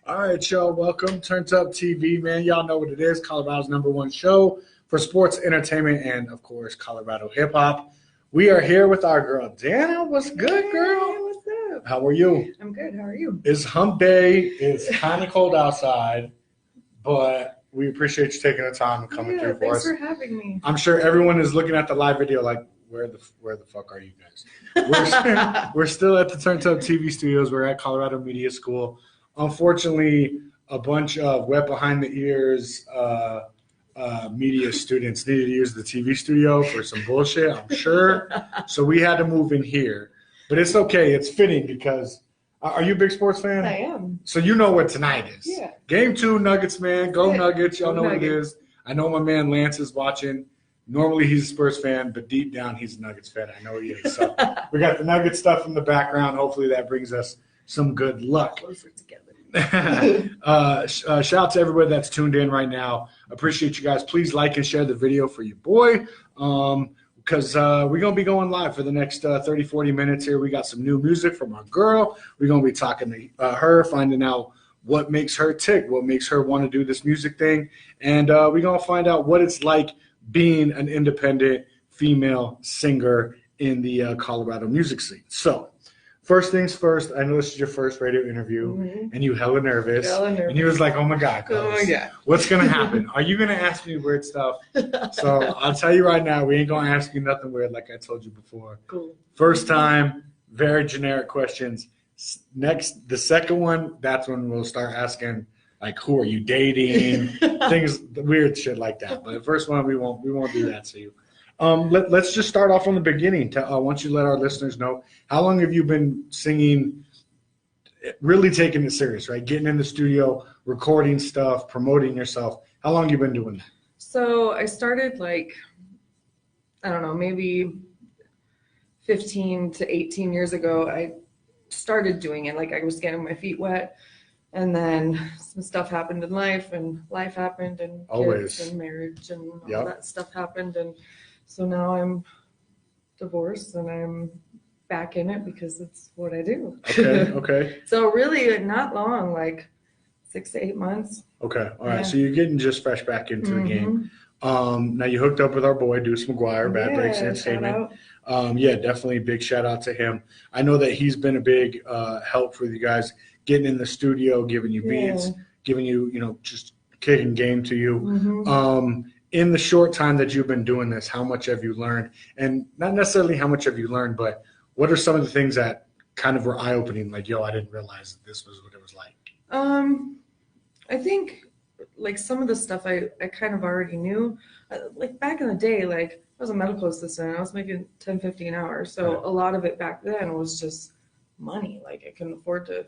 All right, y'all. Welcome. TURNTUP TV, man. Y'all know what it is. Colorado's #1 show for sports, entertainment, and, of course, Colorado hip-hop. We are here with our girl, Dana. What's good, girl? Hey, what's up? How are you? I'm good. How are you? It's hump day. It's kind of cold outside, but we appreciate you taking the time and coming through for us. Thanks for having me. I'm sure everyone is looking at the live video like, where the fuck are you guys? We're still at the TURNTUP TV studios. We're at Colorado Media School. Unfortunately, a bunch of wet behind the ears media students needed to use the TV studio for some bullshit, I'm sure. So we had to move in here. But it's okay. It's fitting because are you a big sports fan? I am. So you know what tonight is. Yeah. Game 2, Nuggets, man. Go Yeah. Nuggets. Y'all Go know what it Nuggets. is. I know my man Lance is watching. Normally he's a Spurs fan, but deep down he's a Nuggets fan. I know he is. So we got the Nuggets stuff in the background. Hopefully that brings us some good luck. Closer together. Shout out to everybody that's tuned in right now. Appreciate you guys. Please like and share the video for your boy because we're going to be going live for the next 30, 40 minutes here. We got some new music from our girl. We're going to be talking to her, finding out what makes her tick, what makes her want to do this music thing. And we're going to find out what it's like being an independent female singer in the Colorado music scene. So first things first, I know this is your first radio interview, and you hella nervous. And you was like, oh my God, what's going to happen? Are you going to ask me weird stuff? So I'll tell you right now, we ain't going to ask you nothing weird like I told you before. Cool. First time, very generic questions. Next, the second one, that's when we'll start asking, like, who are you dating? Things, weird shit like that. But the first one, we won't do that to you. Let's just start off from the beginning. Why don't you let our listeners know, how long have you been singing, really taking it serious, right? Getting in the studio, recording stuff, promoting yourself. How long have you been doing that? So I started I don't know, maybe 15 to 18 years ago. I started doing it. I was getting my feet wet. And then some stuff happened in life, and life happened, and kids and marriage and all that stuff happened. And so now I'm divorced, and I'm back in it because it's what I do. Okay. So really not long, 6 to 8 months. Okay. All right. Yeah. So you're getting just fresh back into the game. Now you hooked up with our boy, Deuce McGuire, Bad Breaks Entertainment. Definitely big shout out to him. I know that he's been a big help for you guys getting in the studio, giving you beats, giving you, just kicking game to you. In the short time that you've been doing this, how much have you learned? And not necessarily how much have you learned, but what are some of the things that kind of were eye-opening? Like, I didn't realize that this was what it was like. I think some of the stuff I kind of already knew. Back in the day, I was a medical assistant. I was making $10.50 an hour. So a lot of it back then was just money. I couldn't afford to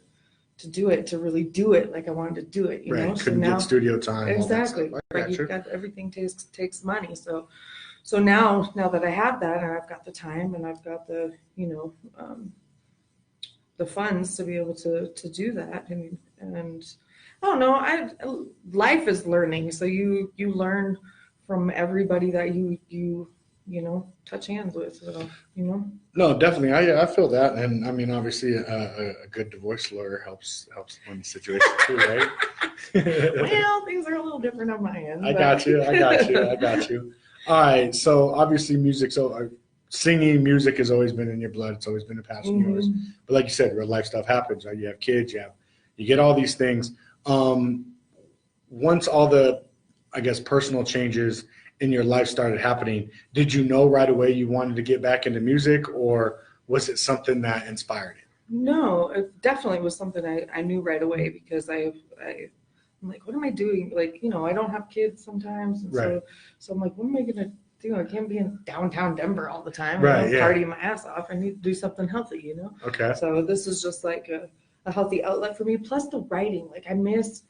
do it, to really do it I wanted to do it, you know? Couldn't get studio time. Exactly. Everything takes money. So now that I have that, and I've got the time, and I've got the, the funds to be able to do that. And I don't know, life is learning. So you learn from everybody that you touch hands with, so, No, definitely. I feel that. And I mean, obviously a good divorce lawyer helps win the situation too, right? Well, things are a little different on my end. I got you. All right. So obviously singing music has always been in your blood. It's always been a passion of yours. But like you said, real life stuff happens, right? You have kids, you get all these things. Once all the, I guess, personal changes in your life started happening, did you know right away you wanted to get back into music, or was it something that inspired you? No, it definitely was something I knew right away, because I'm like, what am I doing? I don't have kids sometimes. And so I'm like, what am I going to do? I can't be in downtown Denver all the time. Partying my ass off. I need to do something healthy, Okay. So this is just a healthy outlet for me. Plus the writing, I miss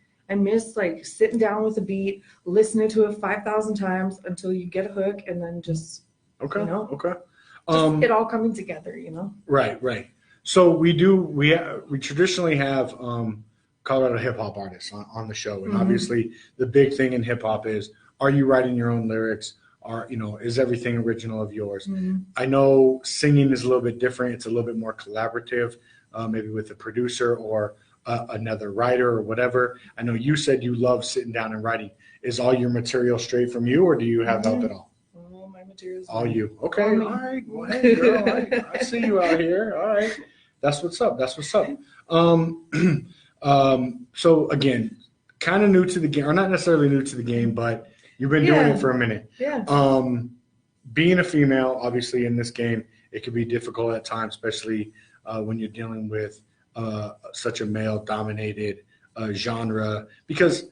sitting down with a beat, listening to it 5,000 times until you get a hook, and then just it all coming together, Right. So we traditionally have Colorado hip hop artists on the show, and obviously the big thing in hip hop is, are you writing your own lyrics? Is everything original of yours? I know singing is a little bit different. It's a little bit more collaborative, maybe with a producer or another writer or whatever. I know you said you love sitting down and writing. Is all your material straight from you, or do you have help at all? All my materials. All you. Okay. All right. Well, hey, girl, I see you out here. All right. That's what's up. That's what's up. So again, kind of new to the game, or not necessarily new to the game, but you've been doing it for a minute. Yeah. Being a female, obviously, in this game, it can be difficult at times, especially when you're dealing with such a male-dominated genre. Because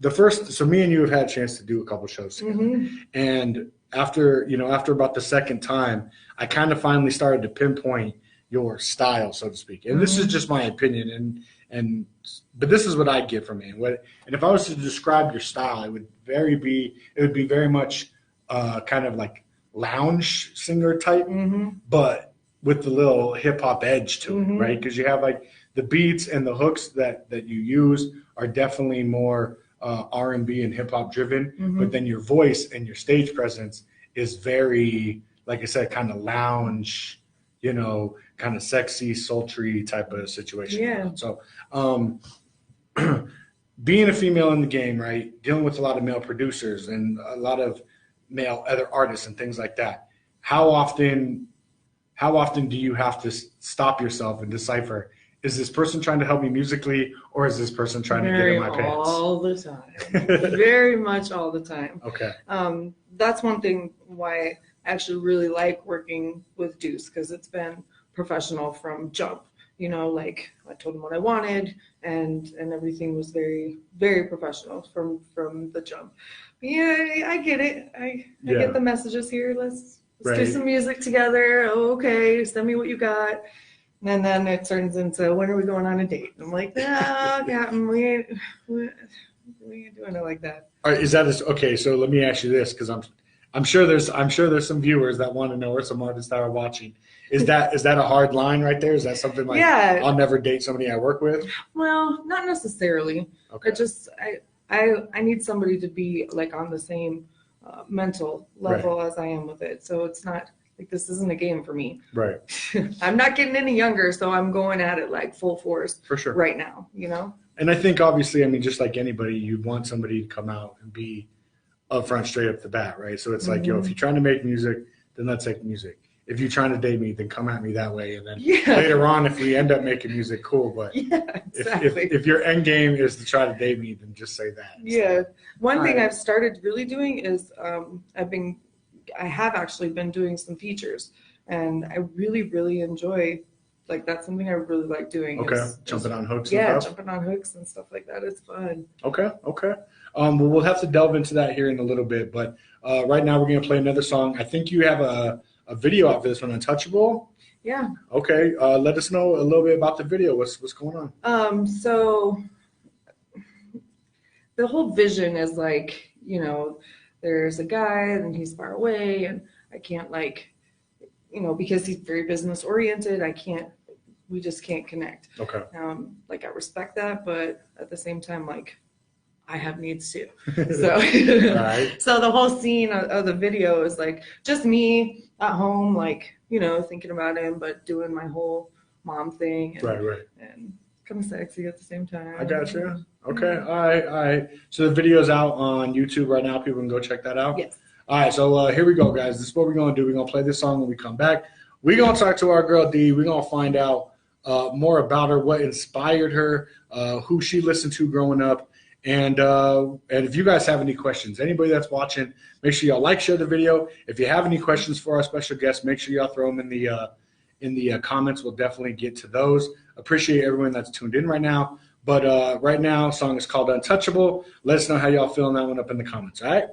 so me and you have had a chance to do a couple shows together, and after about the second time, I kind of finally started to pinpoint your style, so to speak. And this is just my opinion, but this is what I get from it. And if I was to describe your style, it would be very much kind of like lounge singer type, but with the little hip hop edge to it, right? Because you have like the beats and the hooks that you use are definitely more R&B and hip hop driven, but then your voice and your stage presence is very, like I said, kind of lounge, kind of sexy, sultry type of situation. Yeah. So, being a female in the game, right, dealing with a lot of male producers and a lot of male other artists and things like that, how often do you have to stop yourself and decipher, is this person trying to help me musically, or is this person trying to get in my pants? All the time. Very much all the time. Okay. That's one thing why I actually really like working with Deuce, because it's been professional from jump. Like I told him what I wanted, and everything was very, very professional from the jump. But yeah, I get it. I get the messages here. Let's do some music together. Oh, okay, send me what you got. And then it turns into, when are we going on a date? I'm like, no, Captain, we ain't doing it like that. All right, okay? So let me ask you this, because I'm sure there's some viewers that want to know, or some artists that are watching. Is that a hard line right there? Is that something like, I'll never date somebody I work with? Well, not necessarily. Okay. I need somebody to be like on the same mental level as I am with it. So it's not like, this isn't a game for me. Right. I'm not getting any younger, so I'm going at it like full force for sure right now, And I think, obviously, I mean, just like anybody, you'd want somebody to come out and be upfront straight up the bat, right? So it's like, if you're trying to make music, then let's make music. If you're trying to date me, then come at me that way. And then later on, if we end up making music, cool. But exactly. if your end game is to try to date me, then just say that. Yeah. One thing I've started really doing is I have actually been doing some features, and I really, really enjoy, like, that's something I really like doing. Okay. Jumping on hooks. Jumping on hooks and stuff like that. It's fun. Okay. Well, we'll have to delve into that here in a little bit, but right now we're going to play another song. I think you have a video out for this one, Untouchable. Yeah. Okay. Let us know a little bit about the video. What's going on? So the whole vision is like, there's a guy and he's far away, and I can't, like, because he's very business oriented, we just can't connect. Okay. Like, I respect that, but at the same time, like, I have needs too. So, right. So the whole scene of the video is like just me at home, like, thinking about him, but doing my whole mom thing. And, right. And kind of sexy at the same time. I got you. Okay. All right. So the video's out on YouTube right now. People can go check that out. Yes. All right. So here we go, guys. This is what we're going to do. We're going to play this song when we come back. We're going to talk to our girl D. We're going to find out more about her, what inspired her, who she listened to growing up. And if you guys have any questions, anybody that's watching, make sure y'all share the video. If you have any questions for our special guest, make sure y'all throw them in the comments. We'll definitely get to those. Appreciate everyone that's tuned in right now. But right now, the song is called Untouchable. Let us know how y'all feeling that one up in the comments. All right.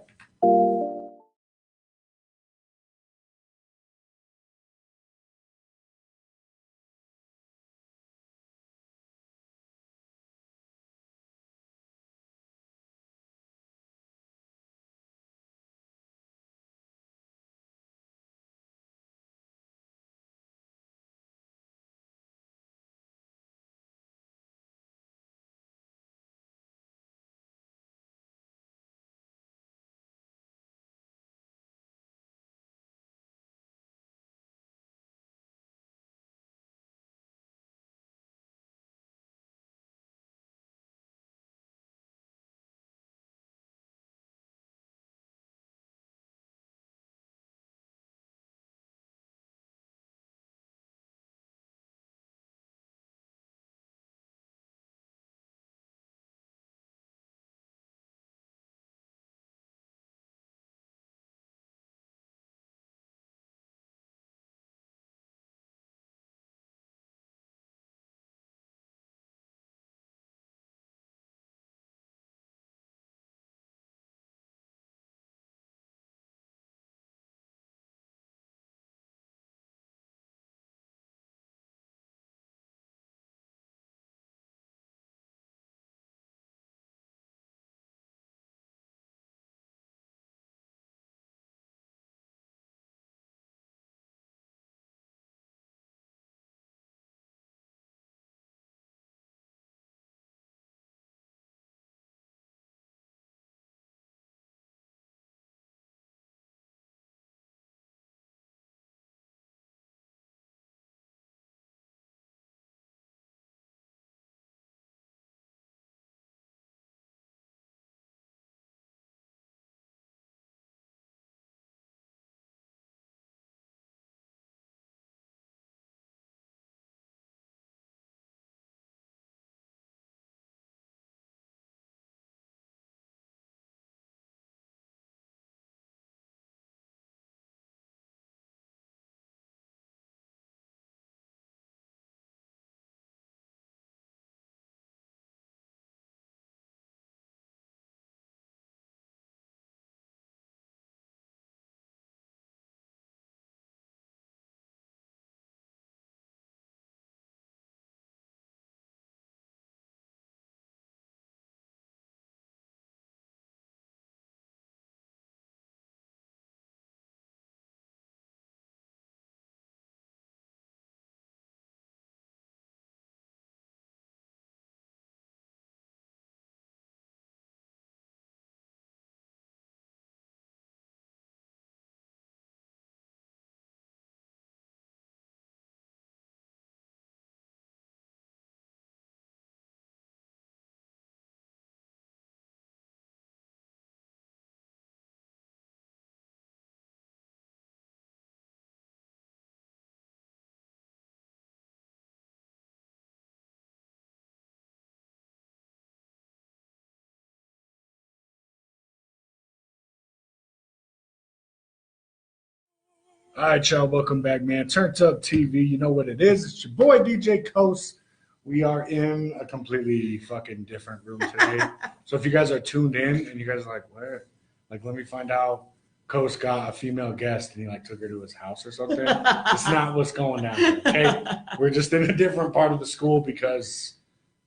All right, y'all, welcome back, man. TURNTUP TV, you know what it is. It's your boy, DJ Coast. We are in a completely fucking different room today. So if you guys are tuned in and you guys are like, where? Like, let me find out Coast got a female guest and he, like, took her to his house or something. It's not what's going down here, okay? We're just in a different part of the school because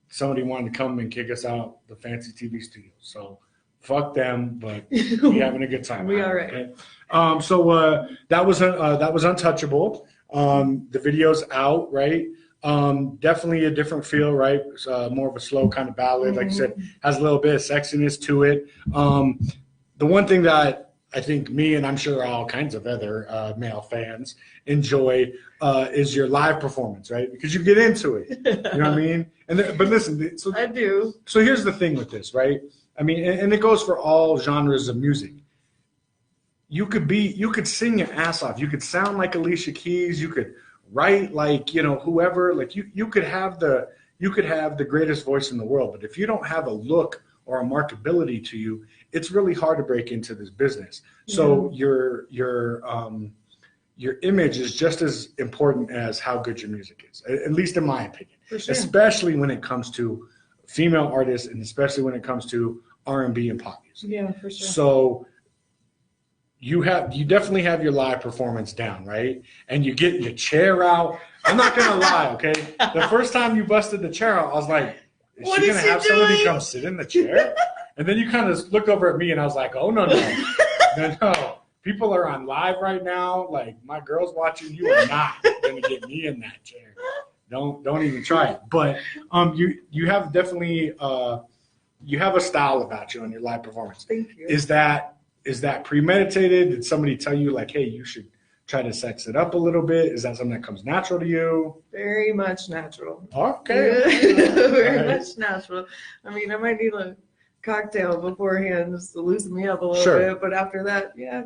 somebody wanted to come and kick us out the fancy TV studio. So fuck them, but we having a good time. We all right. Okay? So that was Untouchable. The video's out, right? Definitely a different feel, right? It's more of a slow kind of ballad, like I said, has a little bit of sexiness to it. The one thing that I think me and I'm sure all kinds of other male fans enjoy is your live performance, right? Because you get into it, you know what I mean? But listen, so I do. So here's the thing with this, right? I mean, and it goes for all genres of music. You could sing your ass off. You could sound like Alicia Keys. You could write like, you know, whoever. Like you could have the greatest voice in the world, but if you don't have a look or a marketability to you, it's really hard to break into this business. So your image is just as important as how good your music is, at least in my opinion. For sure. Especially when it comes to female artists, and especially when it comes to R&B and pop music. Yeah, for sure. So you definitely have your live performance down, right? And you get your chair out. I'm not gonna lie, okay? The first time you busted the chair out, I was like, is she gonna have somebody come sit in the chair? And then you kind of looked over at me and I was like, oh no. No. People are on live right now. Like, my girl's watching. You are not gonna get me in that chair. Don't even try it. But you have definitely you have a style about you on your live performance. Thank you. Is that premeditated? Did somebody tell you, like, hey, you should try to sex it up a little bit? Is that something that comes natural to you? Very much natural. Okay. Very much natural. I mean, I might need a cocktail beforehand just to loosen me up a little bit, but after that, yeah,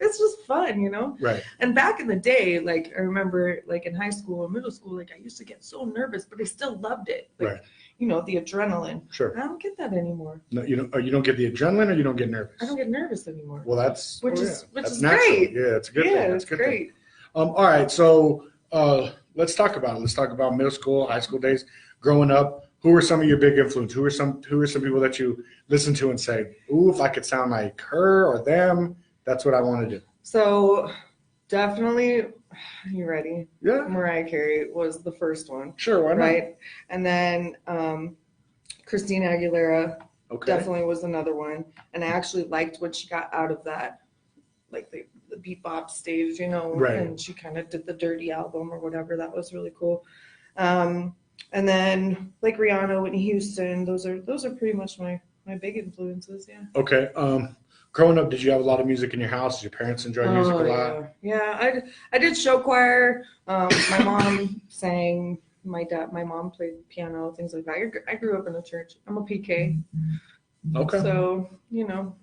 it's just fun, you know? Right. And back in the day, like, I remember, like, in high school and middle school, like, I used to get so nervous, but I still loved it. Like, right. You know, the adrenaline. Sure. I don't get that anymore. No, you don't get the adrenaline, or you don't get nervous? I don't get nervous anymore. Well, that's which that's is natural. Great. Yeah, it's a good thing. That's it's great. Thing. All right, so let's talk about it. Let's talk about middle school, high school days, growing up. Who are some of your big influences? Who are some people that you listen to and say, ooh, if I could sound like her or them, that's what I want to do? So definitely, you ready? Yeah. Mariah Carey was the first one. Sure, why not? Right? And then Christina Aguilera definitely was another one. And I actually liked what she got out of that, like the bebop stage, you know, right. And she kind of did the Dirty album or whatever. That was really cool. And then like Rihanna, Whitney Houston, those are pretty much my big influences. Yeah. Okay. Growing up, did you have a lot of music in your house? Did your parents enjoy music a lot? Yeah. I did show choir. My mom sang. My mom played piano, things like that. I grew up in a church. I'm a PK. Okay. So, you know,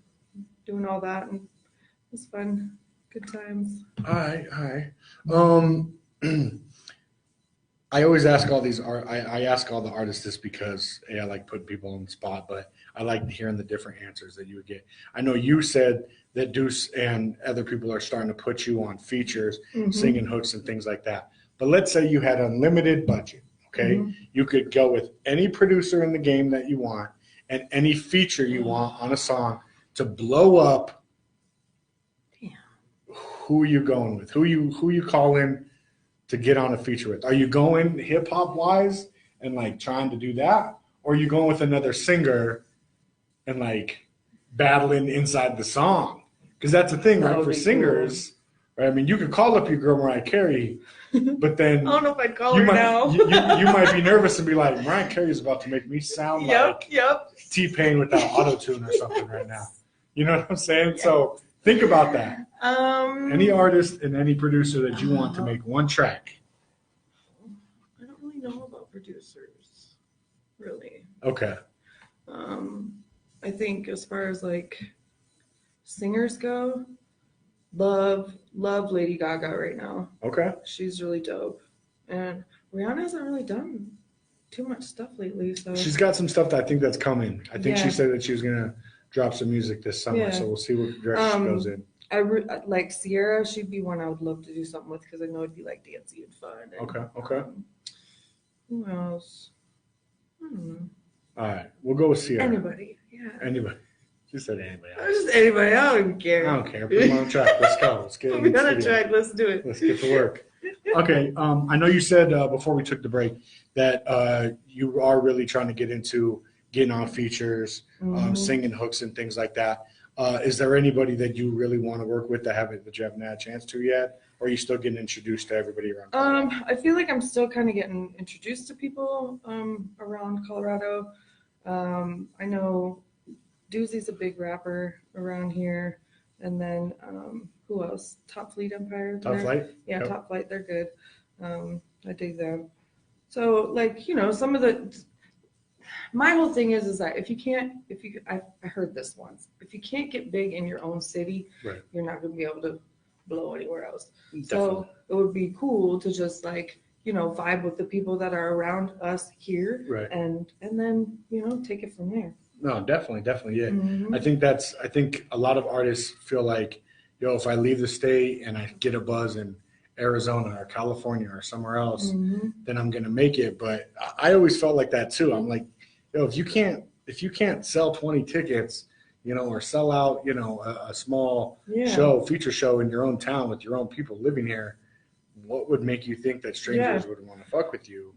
doing all that, and it was fun. Good times. All right. I always ask all these I ask all the artists this because I like putting people on the spot, but I like hearing the different answers that you would get. I know you said that Deuce and other people are starting to put you on features, singing hooks and things like that. But let's say you had unlimited budget, okay? You could go with any producer in the game that you want and any feature you want on a song to blow up. Damn. Who are you going with? Who you calling to get on a feature with? Are you going hip hop wise and like trying to do that? Or are you going with another singer and like battling inside the song? Because that's the thing, right? For singers, right? I mean, you could call up your girl Mariah Carey, but then I don't know if I'd call her now. you might be nervous and be like, Mariah Carey is about to make me sound like T-Pain without auto-tune or something right now. You know what I'm saying? Yeah. So think about that. Any artist and any producer that you want to make one track. I don't really know about producers, really. Okay. I think as far as like singers go, love Lady Gaga right now. Okay. She's really dope. And Rihanna hasn't really done too much stuff lately. So she's got some stuff that I think that's coming. I think she said that she was gonna drop some music this summer, so we'll see what direction she goes in. like Sierra. She'd be one I would love to do something with because I know it'd be like dancey and fun. And, Okay. Who else? I don't know. All right, we'll go with Sierra. Anybody? Yeah. Anybody. You said anybody. Just anybody. I don't even care. I don't care. Put them on track. Let's go. Let's get We're on track. Let's do it. Let's get to work. Okay. I know you said before we took the break that you are really trying to get into getting on features, singing hooks and things like that. Is there anybody that you really want to work with that you haven't had a chance to yet? Or are you still getting introduced to everybody around Colorado? I feel like I'm still kind of getting introduced to people around Colorado. I know Doozy's a big rapper around here. And then who else? Top Fleet Empire. Top Flight? Yeah, yep. Top Flight. They're good. I dig them. So like, you know, some of the, my whole thing is that I heard this once, if you can't get big in your own city, right, you're not going to be able to blow anywhere else. Definitely. So it would be cool to just like, you know, vibe with the people that are around us here, right, and then, you know, take it from there. No, definitely. Yeah. I think a lot of artists feel like, yo, if I leave the state and I get a buzz in Arizona or California or somewhere else, then I'm going to make it. But I always felt like that too. I'm like, yo, if you can't sell 20 tickets, you know, or sell out, you know, a small feature show in your own town with your own people living here, what would make you think that strangers would want to fuck with you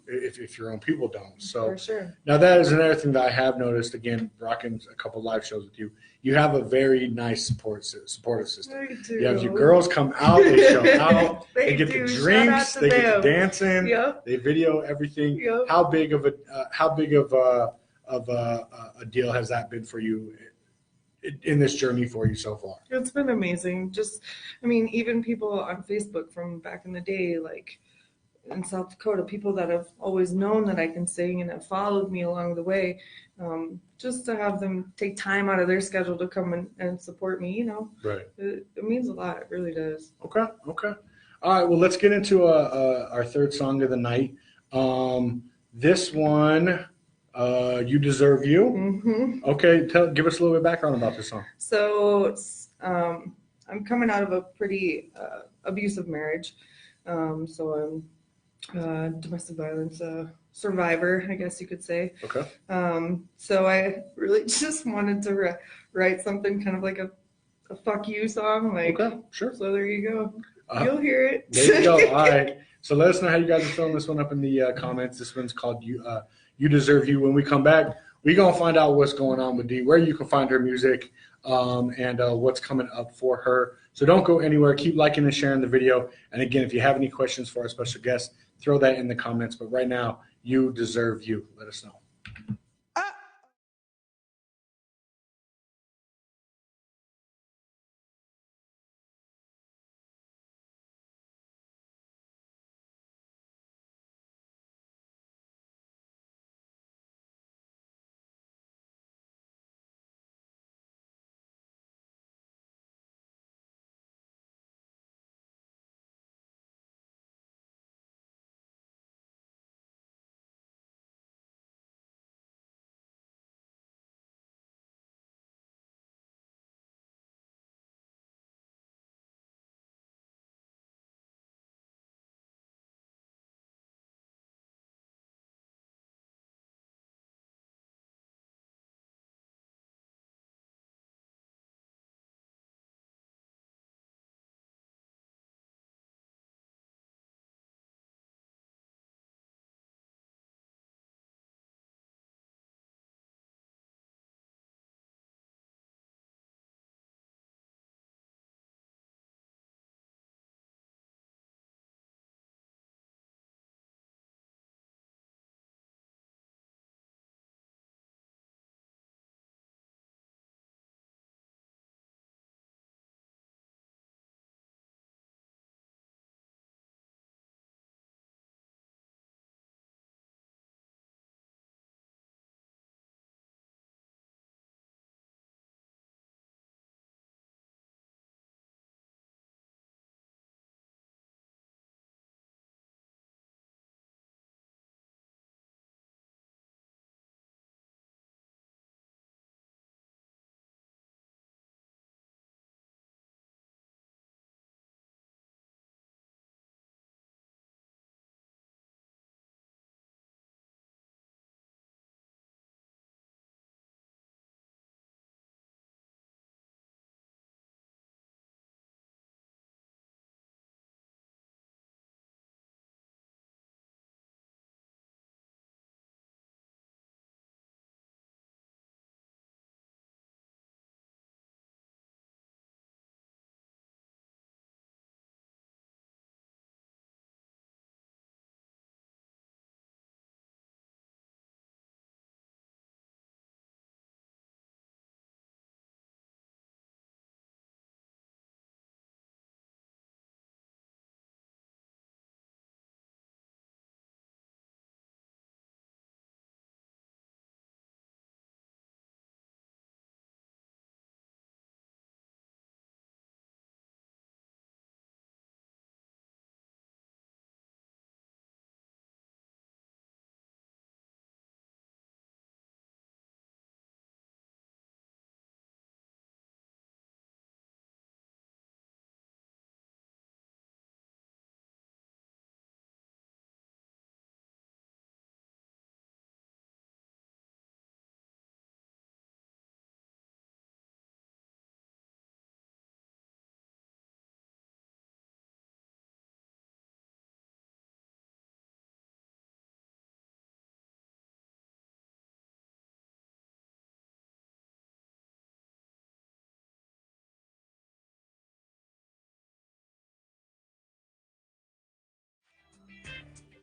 if your own people don't? So for sure. Now that is another thing that I have noticed, again, rocking a couple live shows with you. You have a very nice supportive system. You have your girls come out, they show out, they get the drinks, they get the dancing, they video everything. Yep. How big of a deal has that been for you in this journey for you so far? It's been amazing. Just, I mean, even people on Facebook from back in the day, like in South Dakota, people that have always known that I can sing and have followed me along the way, just to have them take time out of their schedule to come and support me, you know, right? It means a lot. It really does. Okay. All right. Well, let's get into our third song of the night. This one, You Deserve You. Okay. Give us a little bit of background about this song. So I'm coming out of a pretty abusive marriage. So I'm domestic violence survivor, I guess you could say. Okay. So I really just wanted to write something kind of like a fuck you song. Like, okay, sure. So there you go. You'll hear it. There you go. All right. So let us know how you guys are filling this one up in the comments. This one's called You Deserve You. When we come back, we're going to find out what's going on with Dee, where you can find her music, and what's coming up for her. So don't go anywhere. Keep liking and sharing the video. And again, if you have any questions for our special guest, throw that in the comments. But right now, You Deserve You. Let us know.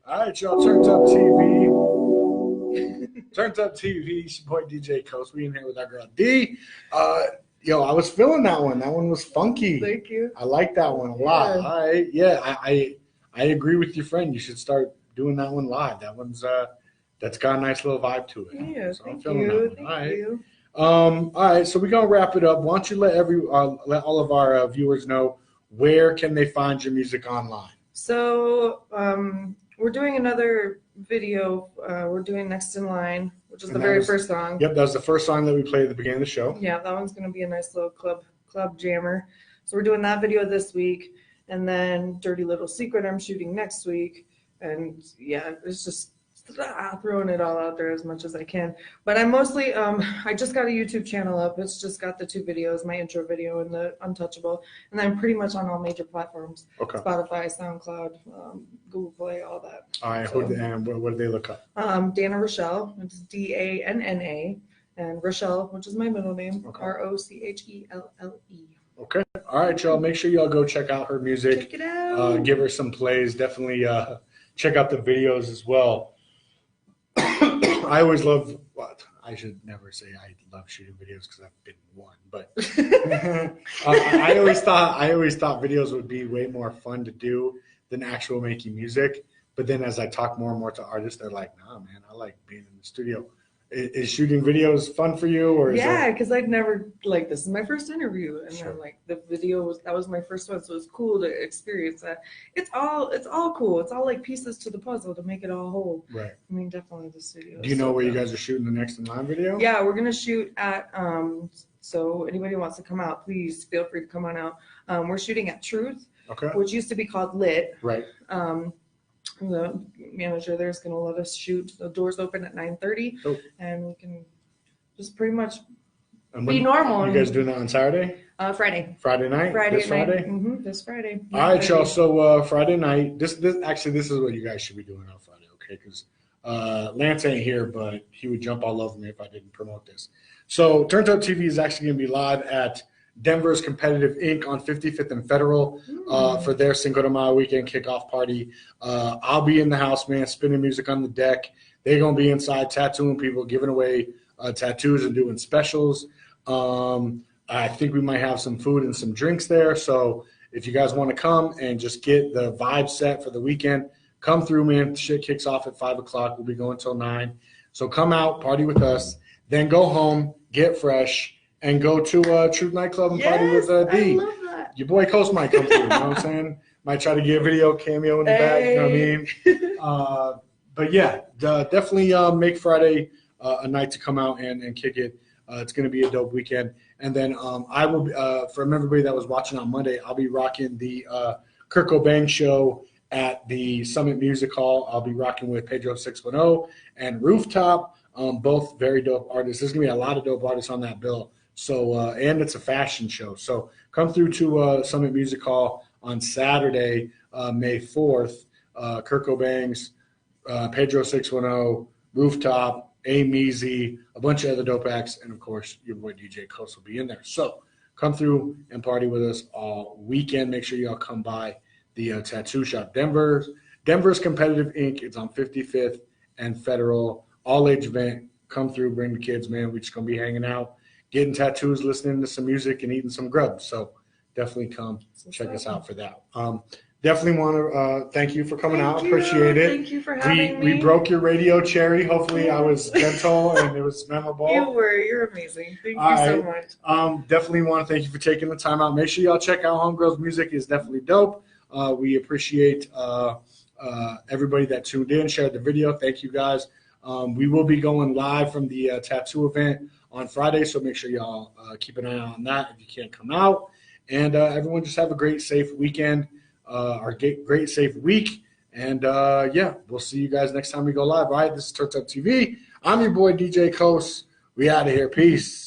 All right, y'all. Turns Up TV. Turns Up TV. It's your boy DJ Coast. We in here with our girl D. Yo, I was feeling that one. That one was funky. Thank you. I like that one a lot. All right. Yeah, I agree with your friend. You should start doing that one live. That one's that's got a nice little vibe to it. Yeah, so thank you. Thank you. All right. So we're gonna wrap it up. Why don't you let all of our viewers know where can they find your music online? So we're doing another video. We're doing Next in Line, which is the very first song. Yep, that was the first song that we played at the beginning of the show. Yeah, that one's going to be a nice little club jammer. So we're doing that video this week, and then Dirty Little Secret I'm shooting next week. And yeah, it's just throwing it all out there as much as I can. But I'm mostly, I just got a YouTube channel up. It's just got the 2 videos, my intro video and the Untouchable. And I'm pretty much on all major platforms. Okay. Spotify, SoundCloud, Google Play, all that. All right. So, and what do they look up? Dana Rochelle. It's Danna. And Rochelle, which is my middle name, okay. Rochelle. Okay. All right, y'all. Make sure y'all go check out her music. Check it out. Give her some plays. Definitely check out the videos as well. I always love what I should never say I love shooting videos because I've been one, but I always thought videos would be way more fun to do than actual making music. But then as I talk more and more to artists, they're like, "Nah, man, I like being in the studio." Is shooting videos fun for you, or yeah? Because I'd never this is my first interview, and sure. then the video was my first one, so it's cool to experience that. It's all cool. It's all like pieces to the puzzle to make it all whole. Right. I mean, definitely the studio. Do you know where you guys are shooting the Next in Line video? Yeah, we're gonna shoot at So anybody who wants to come out, please feel free to come on out. We're shooting at Truth, okay, which used to be called Lit. Right. The manager there is going to let us shoot. The doors open at 9:30, and we can just pretty much be normal. You guys doing that on Saturday? Friday. Friday night. Friday this Friday. Mm-hmm, this Friday. All right, y'all. So Friday night. This is what you guys should be doing on Friday, okay? Because Lance ain't here, but he would jump all over me if I didn't promote this. So TURNTUP TV is actually going to be live at Denver's Competitive Inc. on 55th and Federal for their Cinco de Mayo weekend kickoff party. I'll be in the house, man, spinning music on the deck. They're going to be inside tattooing people, giving away tattoos and doing specials. I think we might have some food and some drinks there. So if you guys want to come and just get the vibe set for the weekend, come through, man. Shit kicks off at 5 o'clock. We'll be going till 9. So come out, party with us, then go home, get fresh, and go to Truth Nightclub and party with D. I love that. Your boy Coast might come through, you know what I'm saying? Might try to get a video cameo in the back, you know what I mean? But yeah, definitely make Friday a night to come out and kick it. It's going to be a dope weekend. And then I will, from everybody that was watching on Monday, I'll be rocking the Kurt Cobain show at the Summit Music Hall. I'll be rocking with Pedro 610 and Rooftop, both very dope artists. There's going to be a lot of dope artists on that bill. So, and it's a fashion show. So come through to Summit Music Hall on Saturday, May 4th. Kurt Cobain's, Pedro 610, Rooftop, A-Meezy, a bunch of other dope acts, and of course, your boy DJ Coast will be in there. So come through and party with us all weekend. Make sure y'all come by the tattoo shop. Denver's Competitive Inc. It's on 55th and Federal, all-age event. Come through, bring the kids, man. We're just going to be hanging out, getting tattoos, listening to some music, and eating some grub. So definitely come check us out for that. Definitely want to thank you for coming out. Appreciate it. Thank you for having me. We broke your radio cherry. Hopefully I was gentle and it was memorable. You were. You're amazing. Thank you so much. Definitely want to thank you for taking the time out. Make sure y'all check out Homegirl's music. It's definitely dope. We appreciate everybody that tuned in, shared the video. Thank you guys. We will be going live from the tattoo event on Friday, so make sure y'all keep an eye on that if you can't come out. And everyone just have a great, safe weekend, great, safe week. And, yeah, we'll see you guys next time we go live. All right, this is TURNTUP TV. I'm your boy, DJ Coast. We out of here. Peace.